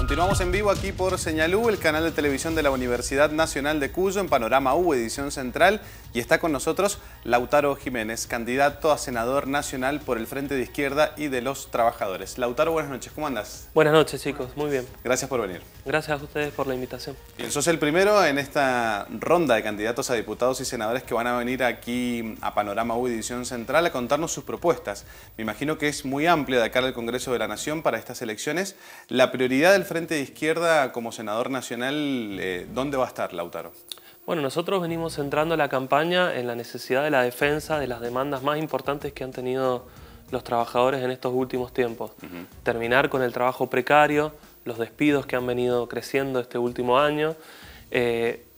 Continuamos en vivo aquí por Señal U, el canal de televisión de la Universidad Nacional de Cuyo, en Panorama U, edición central. Y está con nosotros Lautaro Jiménez, candidato a senador nacional por el Frente de Izquierda y de los Trabajadores. Lautaro, buenas noches, ¿cómo andas? Buenas noches, chicos, muy bien. Gracias por venir. Gracias a ustedes por la invitación. Bien, sos el primero en esta ronda de candidatos a diputados y senadores que van a venir aquí a Panorama U, edición central, a contarnos sus propuestas. Me imagino que es muy amplia de cara al Congreso de la Nación para estas elecciones. La prioridad del Frente de Izquierda como senador nacional, ¿dónde va a estar, Lautaro? Bueno, nosotros venimos centrando la campaña en la necesidad de la defensa de las demandas más importantes que han tenido los trabajadores en estos últimos tiempos. Terminar con el trabajo precario, los despidos que han venido creciendo este último año,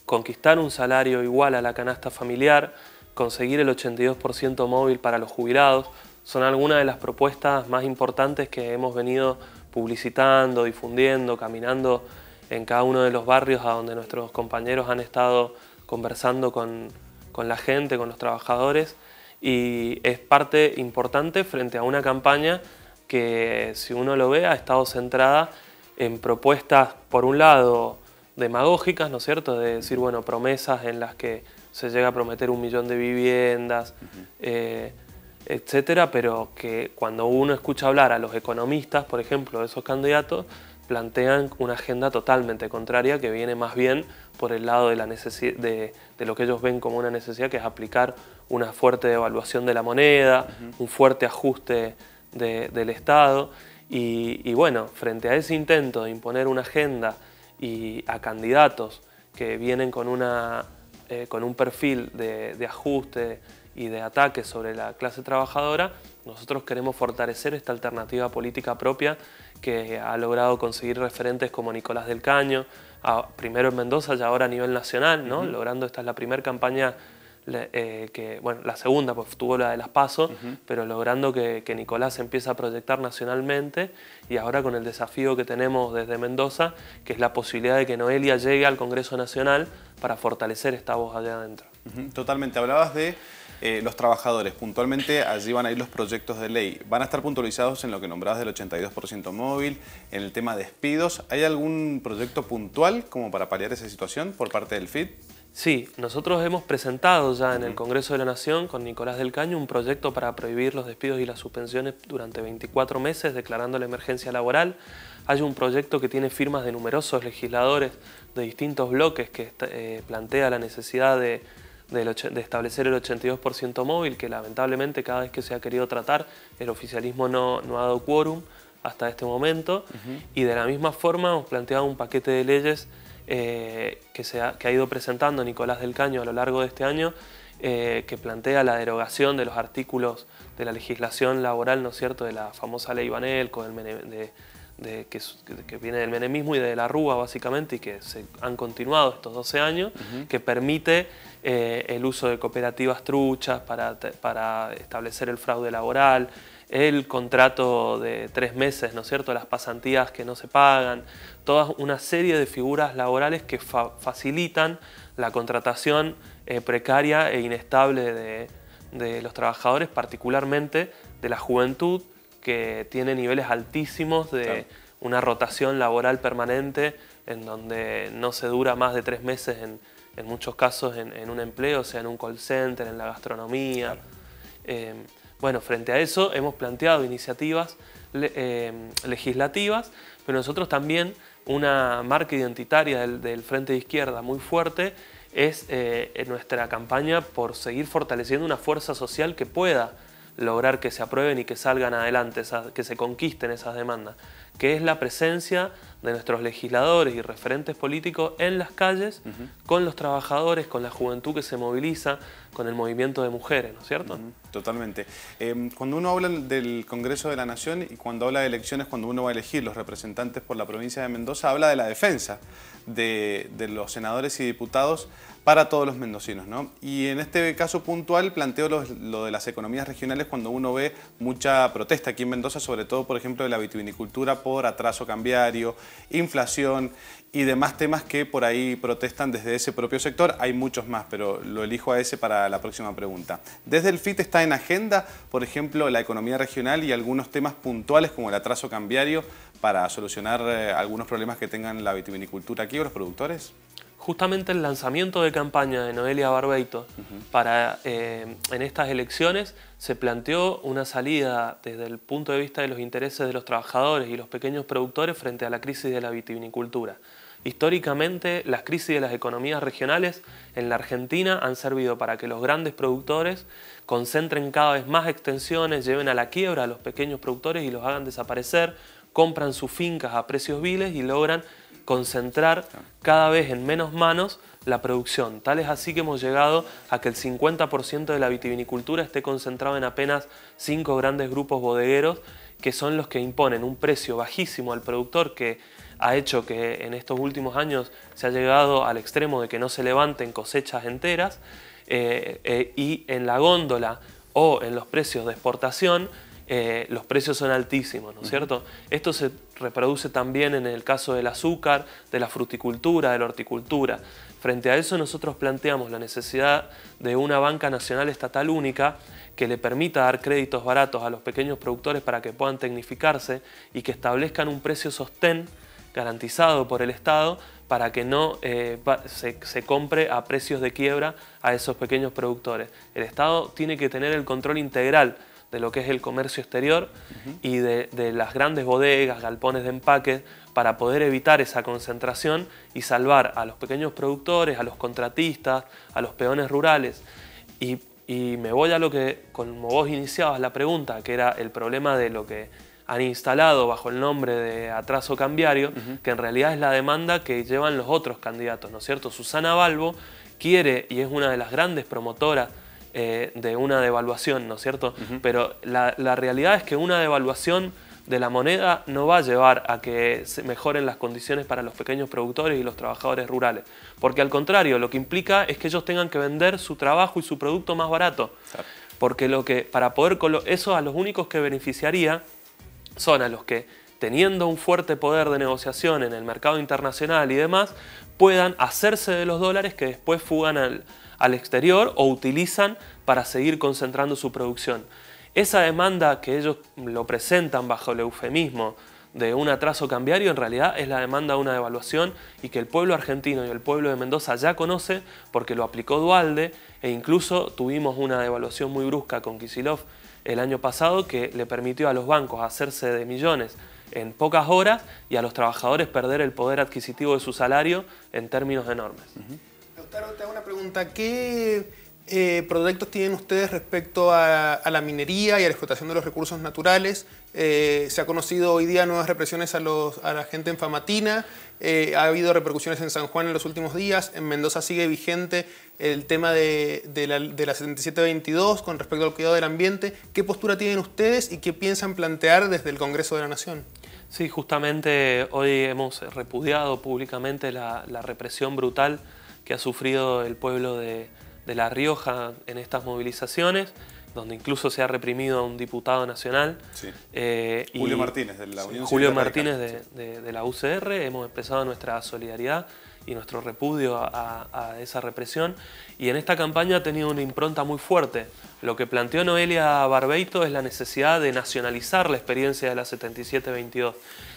conquistar un salario igual a la canasta familiar, conseguir el 82% móvil para los jubilados. Son algunas de las propuestas más importantes que hemos venido publicitando, difundiendo, caminando en cada uno de los barrios a donde nuestros compañeros han estado conversando con la gente, con los trabajadores, y es parte importante frente a una campaña que, si uno lo ve, ha estado centrada en propuestas, por un lado, demagógicas, ¿no es cierto?, de decir, bueno, promesas en las que se llega a prometer 1 millón de viviendas, etcétera, pero que cuando uno escucha hablar a los economistas, por ejemplo, de esos candidatos, plantean una agenda totalmente contraria que viene más bien por el lado de, de lo que ellos ven como una necesidad, que es aplicar una fuerte devaluación de la moneda, un fuerte ajuste del Estado. Y bueno, frente a ese intento de imponer una agenda y a candidatos que vienen con un perfil de ajuste y de ataque sobre la clase trabajadora, nosotros queremos fortalecer esta alternativa política propia que ha logrado conseguir referentes como Nicolás del Caño, primero en Mendoza y ahora a nivel nacional, ¿no? Logrando, esta es la primera campaña, bueno, la segunda, pues tuvo la de las PASO, pero logrando que Nicolás empiece a proyectar nacionalmente, y ahora con el desafío que tenemos desde Mendoza, que es la posibilidad de que Noelia llegue al Congreso Nacional para fortalecer esta voz allá adentro. Totalmente. Hablabas de los trabajadores. Puntualmente allí van a ir los proyectos de ley. ¿Van a estar puntualizados en lo que nombrabas del 82% móvil, en el tema de despidos? ¿Hay algún proyecto puntual como para paliar esa situación por parte del FIT? Sí, nosotros hemos presentado ya en el Congreso de la Nación con Nicolás del Caño un proyecto para prohibir los despidos y las suspensiones durante 24 meses, declarando la emergencia laboral. Hay un proyecto que tiene firmas de numerosos legisladores de distintos bloques que plantea la necesidad de establecer el 82% móvil, que lamentablemente cada vez que se ha querido tratar el oficialismo no ha dado quórum hasta este momento. Y de la misma forma hemos planteado un paquete de leyes que ha ido presentando Nicolás del Caño a lo largo de este año, que plantea la derogación de los artículos de la legislación laboral, ¿no es cierto?, de la famosa ley Banelco, que viene del menemismo y de la Rúa básicamente, y que se han continuado estos 12 años, que permite el uso de cooperativas truchas para establecer el fraude laboral, el contrato de 3 meses, ¿no es cierto?, las pasantías que no se pagan, toda una serie de figuras laborales que facilitan la contratación precaria e inestable de los trabajadores, particularmente de la juventud, que tiene niveles altísimos de una rotación laboral permanente, en donde no se dura más de 3 meses en muchos casos en un empleo, o sea, en un call center, en la gastronomía. Bueno, frente a eso hemos planteado iniciativas legislativas, pero nosotros también, una marca identitaria del Frente de Izquierda muy fuerte es nuestra campaña por seguir fortaleciendo una fuerza social que pueda lograr que se aprueben y que salgan adelante, que se conquisten esas demandas, que es la presencia de nuestros legisladores y referentes políticos en las calles, con los trabajadores, con la juventud que se moviliza, con el movimiento de mujeres, ¿no es cierto? Totalmente. Cuando uno habla del Congreso de la Nación y cuando habla de elecciones, cuando uno va a elegir los representantes por la provincia de Mendoza, habla de la defensa de los senadores y diputados para todos los mendocinos, ¿no? Y en este caso puntual planteo lo de las economías regionales, cuando uno ve mucha protesta aquí en Mendoza, sobre todo, por ejemplo, de la vitivinicultura por atraso cambiario, inflación y demás temas que por ahí protestan desde ese propio sector. Hay muchos más, pero lo elijo a ese para la próxima pregunta. Desde el FIT está en agenda, por ejemplo, la economía regional y algunos temas puntuales como el atraso cambiario para solucionar algunos problemas que tengan la vitivinicultura aquí o los productores. Justamente el lanzamiento de campaña de Noelia Barbeito para, en estas elecciones se planteó una salida desde el punto de vista de los intereses de los trabajadores y los pequeños productores frente a la crisis de la vitivinicultura. Históricamente, las crisis de las economías regionales en la Argentina han servido para que los grandes productores concentren cada vez más extensiones, lleven a la quiebra a los pequeños productores y los hagan desaparecer, compran sus fincas a precios viles y logran concentrar cada vez en menos manos la producción. Tal es así que hemos llegado a que el 50% de la vitivinicultura esté concentrado en apenas 5 grandes grupos bodegueros, que son los que imponen un precio bajísimo al productor, que ha hecho que en estos últimos años se ha llegado al extremo de que no se levanten cosechas enteras, y en la góndola o en los precios de exportación los precios son altísimos, ¿no es cierto? Esto se reproduce también en el caso del azúcar, de la fruticultura, de la horticultura. Frente a eso nosotros planteamos la necesidad de una banca nacional estatal única que le permita dar créditos baratos a los pequeños productores para que puedan tecnificarse y que establezcan un precio sostén garantizado por el Estado para que no se compre a precios de quiebra a esos pequeños productores. El Estado tiene que tener el control integral de lo que es el comercio exterior y de las grandes bodegas, galpones de empaque, para poder evitar esa concentración y salvar a los pequeños productores, a los contratistas, a los peones rurales. Y me voy a lo que, como vos iniciabas la pregunta, que era el problema de lo que han instalado bajo el nombre de atraso cambiario, que en realidad es la demanda que llevan los otros candidatos, ¿no es cierto? Susana Balbo quiere, y es una de las grandes promotoras de una devaluación, ¿no es cierto? Pero la realidad es que una devaluación de la moneda no va a llevar a que se mejoren las condiciones para los pequeños productores y los trabajadores rurales. Porque al contrario, lo que implica es que ellos tengan que vender su trabajo y su producto más barato. Claro. Porque para poder eso a los únicos que beneficiaría son a los que, teniendo un fuerte poder de negociación en el mercado internacional y demás, puedan hacerse de los dólares que después fugan al exterior o utilizan para seguir concentrando su producción. Esa demanda que ellos lo presentan bajo el eufemismo de un atraso cambiario, en realidad es la demanda de una devaluación y que el pueblo argentino y el pueblo de Mendoza ya conoce porque lo aplicó Duhalde e incluso tuvimos una devaluación muy brusca con Kicillof el año pasado que le permitió a los bancos hacerse de millones en pocas horas y a los trabajadores perder el poder adquisitivo de su salario en términos enormes. Lautaro, te hago una pregunta. ¿Qué proyectos tienen ustedes respecto a la minería y a la explotación de los recursos naturales? Se ha conocido hoy día nuevas represiones a la gente en Famatina, ha habido repercusiones en San Juan en los últimos días, en Mendoza sigue vigente el tema de la 7722 con respecto al cuidado del ambiente. ¿Qué postura tienen ustedes y qué piensan plantear desde el Congreso de la Nación? Sí, justamente hoy hemos repudiado públicamente la represión brutal que ha sufrido el pueblo de La Rioja en estas movilizaciones, donde incluso se ha reprimido a un diputado nacional. Sí. Julio Martínez, de la Unión Julio Martínez de la UCR. Hemos expresado nuestra solidaridad y nuestro repudio a esa represión. Y en esta campaña ha tenido una impronta muy fuerte. Lo que planteó Noelia Barbeito es la necesidad de nacionalizar la experiencia de la 7722.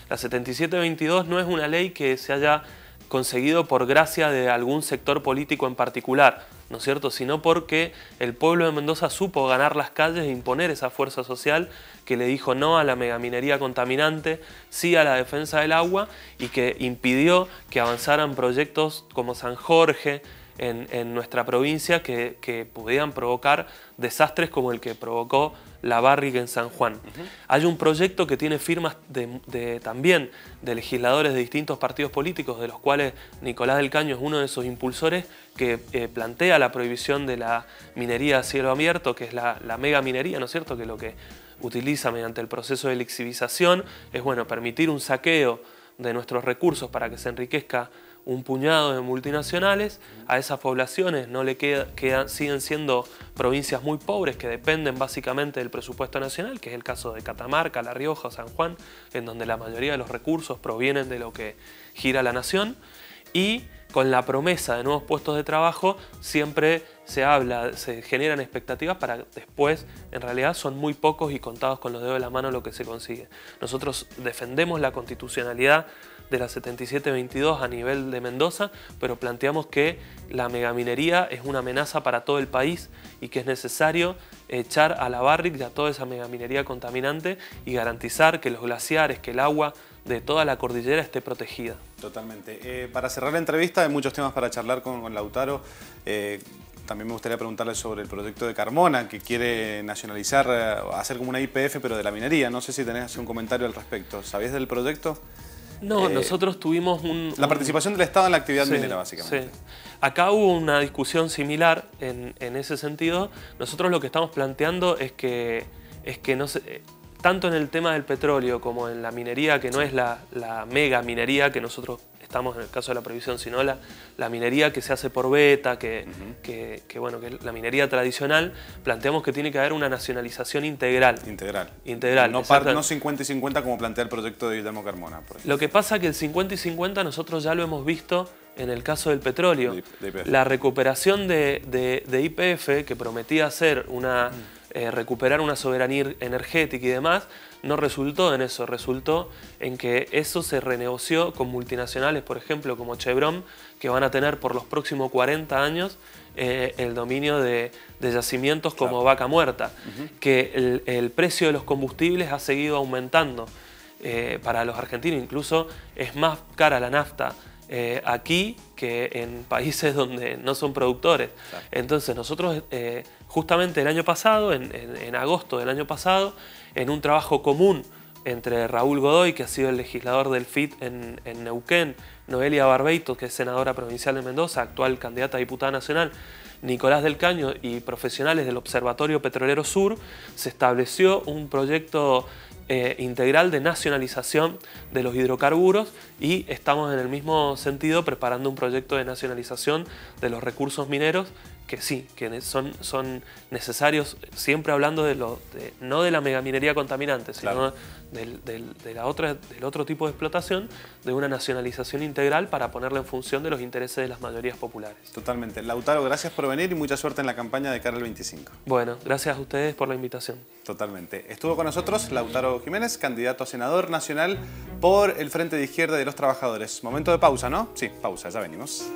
La 7722 no es una ley que se haya conseguido por gracia de algún sector político en particular, ¿no es cierto?, sino porque el pueblo de Mendoza supo ganar las calles e imponer esa fuerza social que le dijo no a la megaminería contaminante, sí a la defensa del agua y que impidió que avanzaran proyectos como San Jorge en nuestra provincia que pudieran provocar desastres como el que provocó la Barriga en San Juan. Hay un proyecto que tiene firmas también de legisladores de distintos partidos políticos, de los cuales Nicolás del Caño es uno de esos impulsores, que plantea la prohibición de la minería a cielo abierto, que es la mega minería, ¿no es cierto?, que lo que utiliza mediante el proceso de lixivización es, bueno, permitir un saqueo de nuestros recursos para que se enriquezca un puñado de multinacionales. A esas poblaciones no le siguen siendo provincias muy pobres que dependen básicamente del presupuesto nacional, que es el caso de Catamarca, La Rioja o San Juan, en donde la mayoría de los recursos provienen de lo que gira la nación. Y con la promesa de nuevos puestos de trabajo siempre se generan expectativas para después, en realidad son muy pocos y contados con los dedos de la mano lo que se consigue. Nosotros defendemos la constitucionalidad de la 7722 a nivel de Mendoza, pero planteamos que la megaminería es una amenaza para todo el país y que es necesario echar a la Barrick y a toda esa megaminería contaminante y garantizar que los glaciares, que el agua de toda la cordillera esté protegida. Totalmente. Para cerrar la entrevista, hay muchos temas para charlar con Lautaro. También me gustaría preguntarle sobre el proyecto de Carmona, que quiere nacionalizar, hacer como una YPF, pero de la minería. No sé si tenés un comentario al respecto. ¿Sabías del proyecto? No, nosotros tuvimos la participación del Estado en la actividad minera, básicamente. Sí. Acá hubo una discusión similar en ese sentido. Nosotros lo que estamos planteando es que no se... Tanto en el tema del petróleo como en la minería, que no es la mega minería que nosotros estamos en el caso de la prohibición, sino la minería que se hace por beta, que es la minería tradicional, planteamos que tiene que haber una nacionalización integral. Integral. No 50 y 50 como plantea el proyecto de Guillermo Carmona, por ejemplo. Lo que pasa es que el 50 y 50 nosotros ya lo hemos visto en el caso del petróleo. De la recuperación de YPF, que prometía ser recuperar una soberanía energética y demás, no resultó en eso, resultó en que eso se renegoció con multinacionales, por ejemplo, como Chevron, que van a tener por los próximos 40 años el dominio de yacimientos como Vaca Muerta, que el precio de los combustibles ha seguido aumentando para los argentinos, incluso es más cara la nafta aquí que en países donde no son productores. Claro. Entonces nosotros justamente el año pasado, en agosto del año pasado, en un trabajo común entre Raúl Godoy, que ha sido el legislador del FIT en Neuquén, Noelia Barbeito, que es senadora provincial de Mendoza, actual candidata a diputada nacional, Nicolás del Caño y profesionales del Observatorio Petrolero Sur, se estableció un proyecto integral de nacionalización de los hidrocarburos y estamos en el mismo sentido preparando un proyecto de nacionalización de los recursos mineros que sí, que son necesarios, siempre hablando no de la megaminería contaminante, sino claro, del otro tipo de explotación, de una nacionalización integral para ponerla en función de los intereses de las mayorías populares. Totalmente. Lautaro, gracias por venir y mucha suerte en la campaña de cara al 25. Bueno, gracias a ustedes por la invitación. Totalmente. Estuvo con nosotros Lautaro Jiménez, candidato a senador nacional por el Frente de Izquierda de los Trabajadores. Momento de pausa, ¿no? Sí, pausa, ya venimos.